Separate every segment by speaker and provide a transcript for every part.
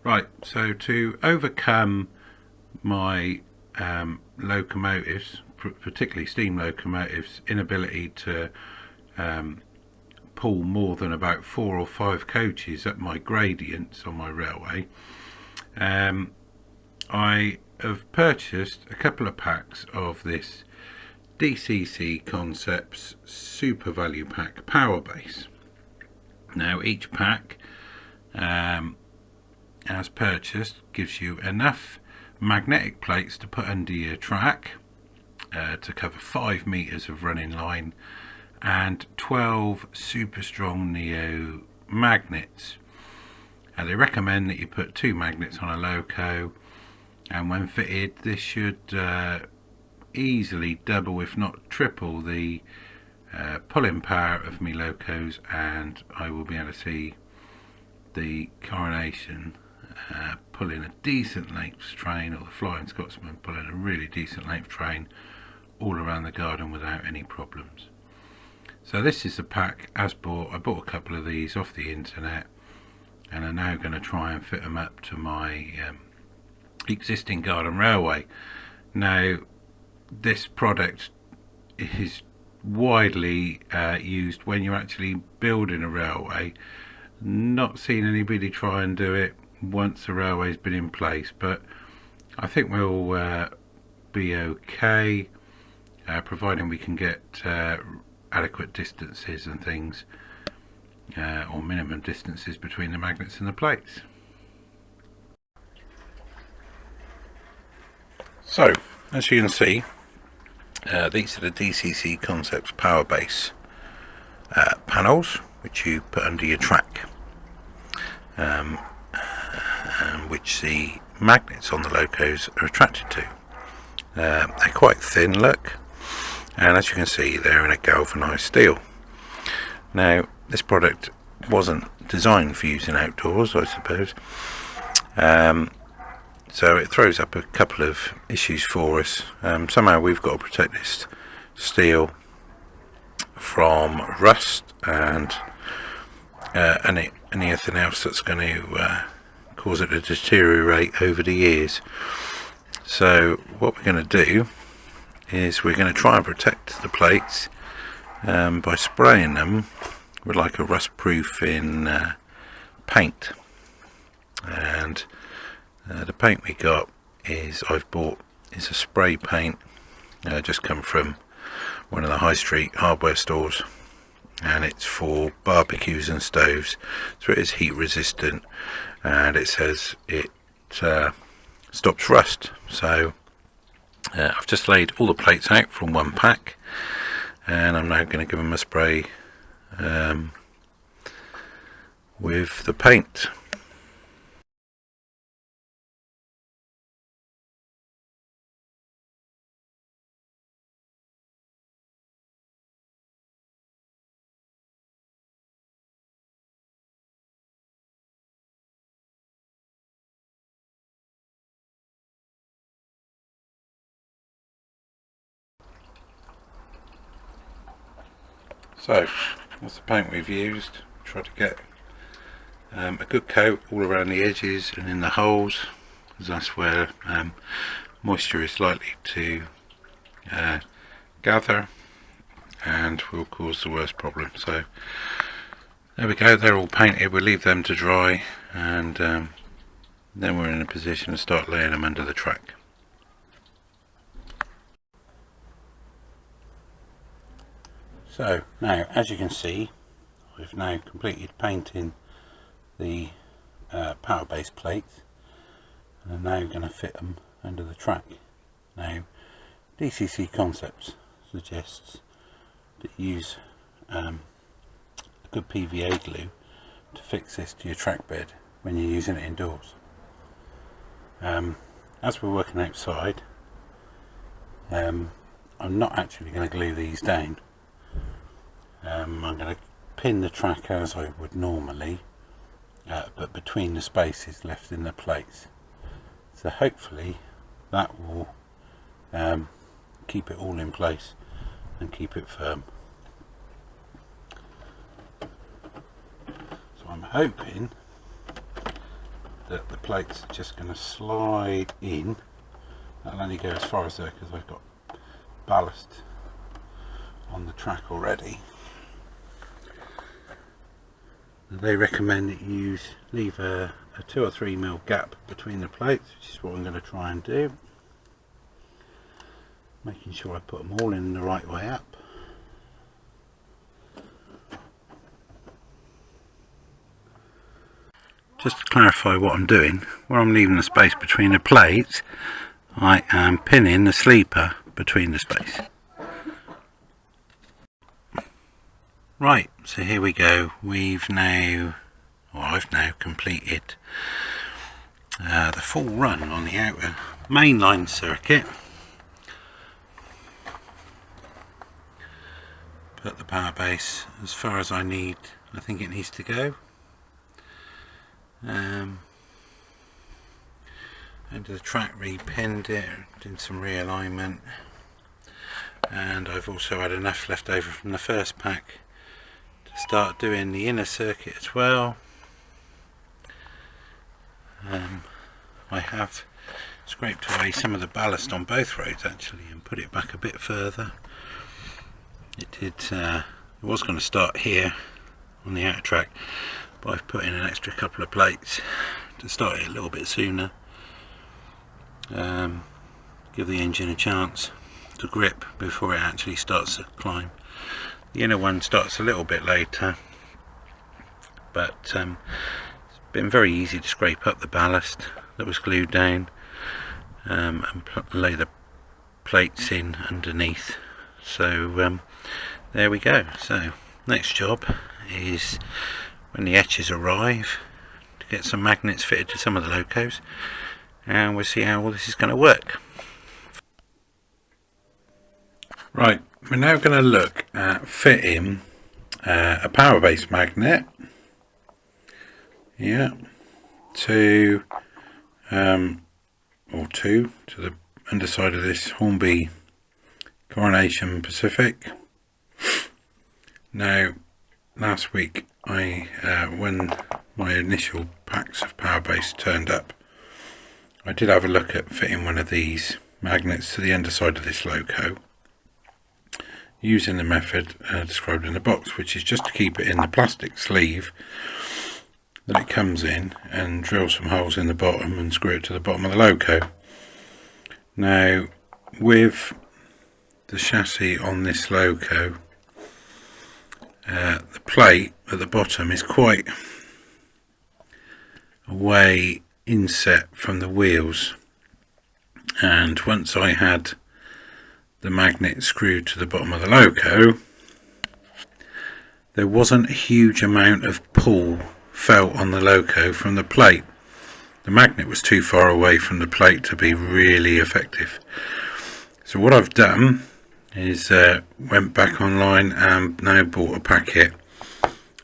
Speaker 1: Right, so to overcome my locomotives, particularly steam locomotives, inability to pull more than about 4 or 5 coaches up my gradients on my railway, I have purchased a couple of packs of this DCC Concepts Super Value Pack Powerbase. Now each pack, as purchased, gives you enough magnetic plates to put under your track to cover 5 meters of running line, and 12 super strong neo magnets. They recommend that you put 2 magnets on a loco, and when fitted this should easily double if not triple the pulling power of me locos, and I will be able to see the Coronation pulling a decent length train, or the Flying Scotsman pulling a really decent length train all around the garden without any problems. So this is the pack as bought. I bought a couple of these off the internet, and I'm now going to try and fit them up to my existing garden railway. Now this product is widely used when you're actually building a railway. Not seen anybody try and do it once the railway's been in place, but I think we'll be okay, providing we can get adequate distances and things, or minimum distances between the magnets and the plates. So as you can see, these are the DCC Concepts Powerbase panels, which you put under your track, which the magnets on the locos are attracted to. They're quite thin, look, and as you can see they're in a galvanised steel. Now this product wasn't designed for using outdoors, I suppose, so it throws up a couple of issues for us. Somehow we've got to protect this steel from rust and anything else that's going to cause it to deteriorate over the years. So what we're going to do is we're going to try and protect the plates by spraying them with like a rust proofing paint. And the paint we got is is a spray paint, just come from one of the high street hardware stores, and it's for barbecues and stoves, so it is heat resistant, and it says it stops rust. So I've just laid all the plates out from one pack, and I'm now going to give them a spray with the paint. So that's the paint we've used. Try to get a good coat all around the edges and in the holes, because that's where moisture is likely to gather and will cause the worst problem. So there we go, they're all painted. We'll leave them to dry, and then we're in a position to start laying them under the track. So now, as you can see, we've now completed painting the Powerbase plates, and I'm now going to fit them under the track. Now DCC Concepts suggests that you use a good PVA glue to fix this to your track bed when you're using it indoors. As we're working outside, I'm not actually going to glue these down. I'm going to pin the track as I would normally, but between the spaces left in the plates. So hopefully that will keep it all in place and keep it firm. So I'm hoping that the plates are just going to slide in. That'll only go as far as there because I've got ballast on the track already. They recommend that you leave a 2 or 3 mil gap between the plates, which is what I'm going to try and do. Making sure I put them all in the right way up. Just to clarify what I'm doing, where I'm leaving the space between the plates, I am pinning the sleeper between the space. Right, so here we go. I've now completed the full run on the outer mainline circuit. Put the power base as far as I think it needs to go. Into the track, repinned it, did some realignment, and I've also had enough left over from the first pack to start doing the inner circuit as well. I have scraped away some of the ballast on both roads actually and put it back a bit further. It was going to start here on the outer track, but I've put in an extra couple of plates to start it a little bit sooner. Give the engine a chance to grip before it actually starts to climb. The inner one starts a little bit later, but it's been very easy to scrape up the ballast that was glued down and lay the plates in underneath. So there we go. So next job is when the etches arrive to get some magnets fitted to some of the locos, and we'll see how all this is going to work. Right, we're now going to look at fitting a power base magnet, to the underside of this Hornby Coronation Pacific. Now, last week when my initial packs of power base turned up, I did have a look at fitting one of these magnets to the underside of this loco using the method described in the box, which is just to keep it in the plastic sleeve that it comes in and drill some holes in the bottom and screw it to the bottom of the loco. Now, with the chassis on this loco, the plate at the bottom is quite a way inset from the wheels, and once I had the magnet screwed to the bottom of the loco, there wasn't a huge amount of pull felt on the loco from the plate. The magnet was too far away from the plate to be really effective. So what I've done is went back online and now bought a packet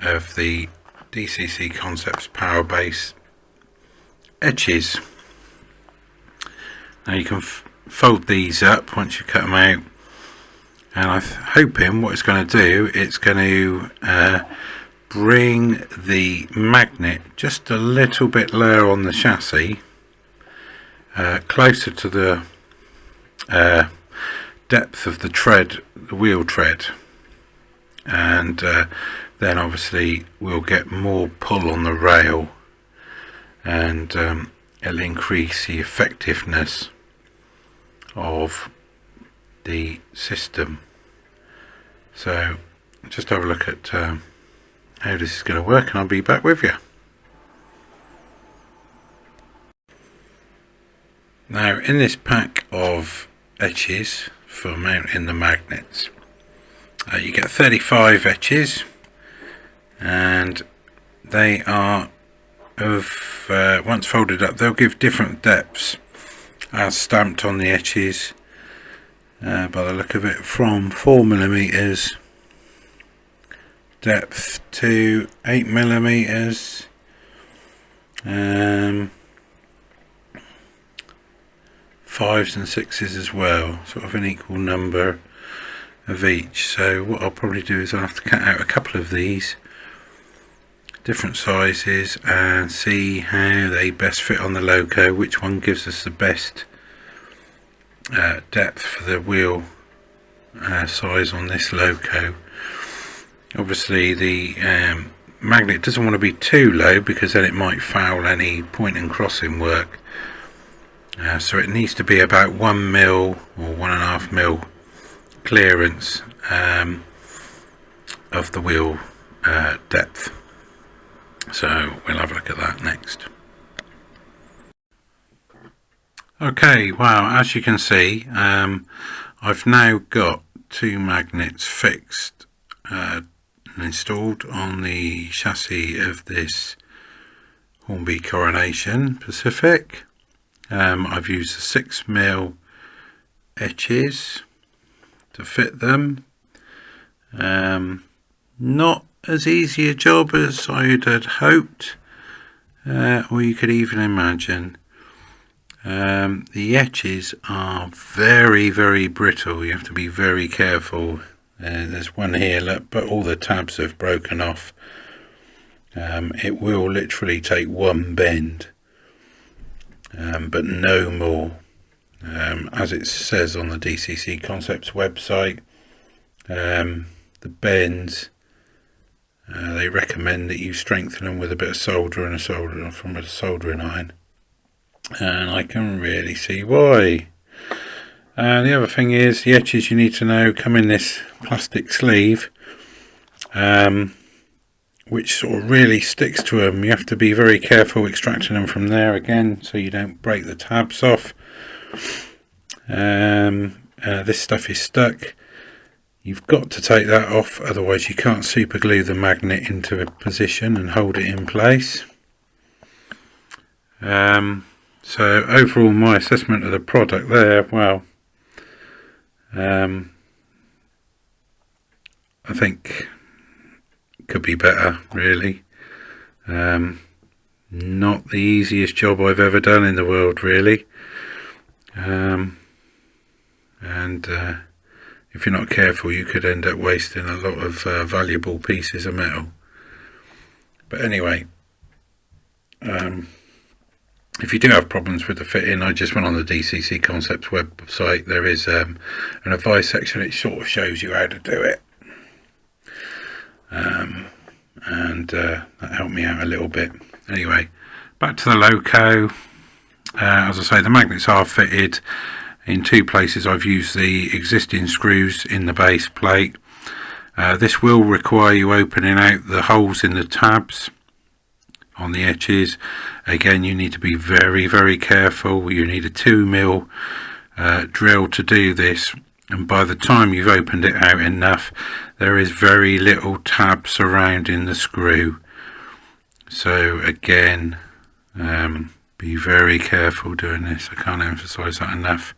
Speaker 1: of the DCC Concepts Powerbase edges. Now you can fold these up once you cut them out, and I'm hoping what it's going to do, it's going to bring the magnet just a little bit lower on the chassis, closer to the depth of the tread, the wheel tread, and then obviously we'll get more pull on the rail, and it'll increase the effectiveness of the system. So just have a look at how this is going to work, and I'll be back with you. Now, in this pack of etches for mounting the magnets, you get 35 etches, and they are once folded up, they'll give different depths as stamped on the etches, by the look of it, from 4mm depth to 8mm, 5s and 6s as well, sort of an equal number of each. So what I'll probably do is I'll have to cut out a couple of these different sizes and see how they best fit on the loco, which one gives us the best depth for the wheel size on this loco. Obviously the magnet doesn't want to be too low because then it might foul any point and crossing work, so it needs to be about 1 mil or 1.5 mil clearance of the wheel depth. So we'll have a look at that next. Okay, well, as you can see, I've now got 2 magnets fixed and installed on the chassis of this Hornby Coronation Pacific. I've used the 6mm etches to fit them. Not as easy a job as I had hoped, or you could even imagine. The etches are very, very brittle. You have to be very careful. There's one here, look, but all the tabs have broken off. It will literally take one bend, but no more. As it says on the DCC Concepts website, the bends, they recommend that you strengthen them with a bit of solder and a soldering iron, and I can really see why. And the other thing is, the etches, you need to know, come in this plastic sleeve, which sort of really sticks to them. You have to be very careful extracting them from there again, so you don't break the tabs off. This stuff is stuck. You've got to take that off, otherwise you can't super glue the magnet into a position and hold it in place. So overall, my assessment of the product there, well, I think it could be better, really. Not the easiest job I've ever done in the world, really. If you're not careful, you could end up wasting a lot of valuable pieces of metal. But anyway, if you do have problems with the fitting, I just went on the DCC Concepts website. There is an advice section. It sort of shows you how to do it, and that helped me out a little bit. Anyway, back to the loco. As I say, the magnets are fitted. In 2 places I've used the existing screws in the base plate. This will require you opening out the holes in the tabs on the edges. Again, you need to be very, very careful. You need a 2mm drill to do this, and by the time you've opened it out enough, there is very little tab surrounding the screw. So again, be very careful doing this. I can't emphasize that enough.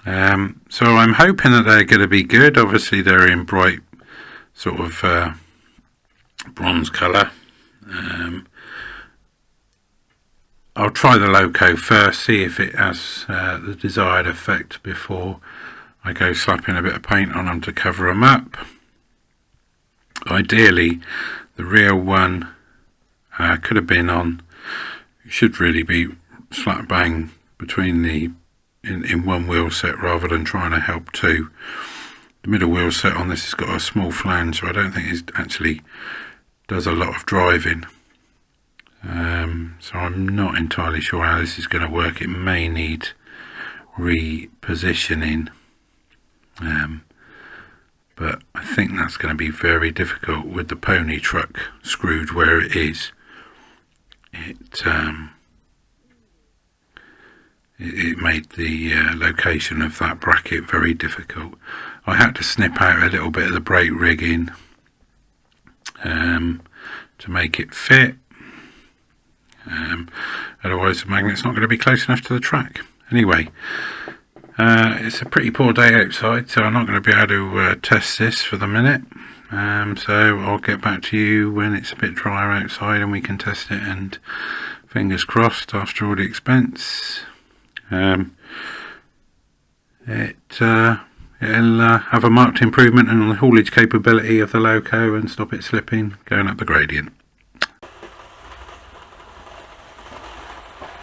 Speaker 1: So I'm hoping that they're going to be good. Obviously they're in bright sort of bronze colour. I'll try the loco first, see if it has the desired effect before I go slapping a bit of paint on them to cover them up. Ideally the rear one could have been on, should really be slap bang between the in one wheel set rather than trying to help 2. The middle wheel set on this has got a small flange, so I don't think it actually does a lot of driving. So I'm not entirely sure how this is going to work. It may need repositioning, but I think that's going to be very difficult with the pony truck screwed where it is. It made the location of that bracket very difficult. I had to snip out a little bit of the brake rigging to make it fit. Otherwise the magnet's not going to be close enough to the track. Anyway, it's a pretty poor day outside, so I'm not going to be able to test this for the minute. So I'll get back to you when it's a bit drier outside and we can test it, and fingers crossed, after all the expense, it it'll have a marked improvement in the haulage capability of the loco and stop it slipping going up the gradient.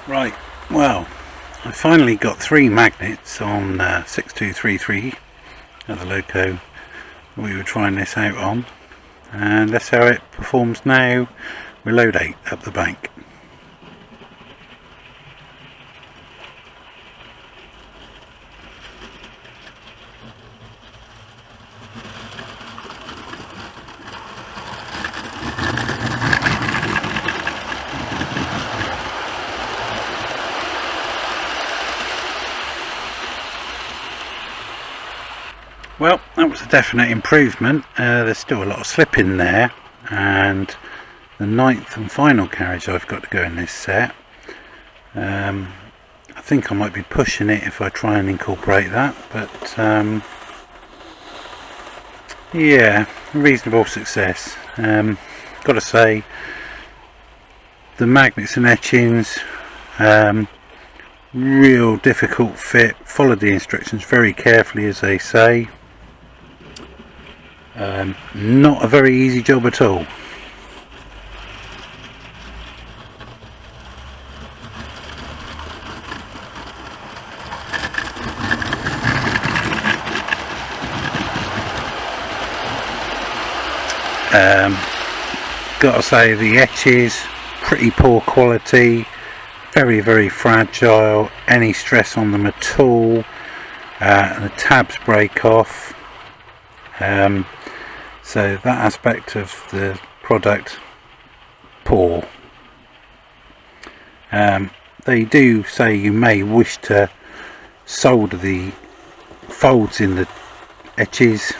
Speaker 1: Right, well, I finally got 3 magnets on 6233 at the loco we were trying this out on, and that's how it performs now with load 8 up the bank. Well, that was a definite improvement. There's still a lot of slip in there, and the 9th and final carriage I've got to go in this set. I think I might be pushing it if I try and incorporate that, but yeah, reasonable success. Got to say, the magnets and etchings, real difficult fit. Followed the instructions very carefully as they say. Not a very easy job at all. Gotta say, the etches pretty poor quality, very fragile. Any stress on them at all, and the tabs break off. So that aspect of the product, poor. They do say you may wish to solder the folds in the etches.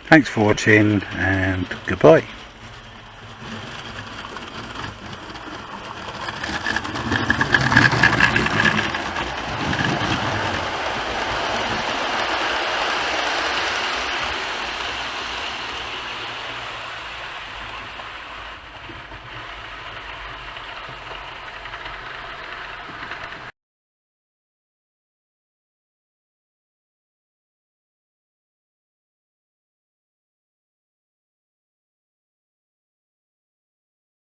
Speaker 1: Thanks for watching, and goodbye.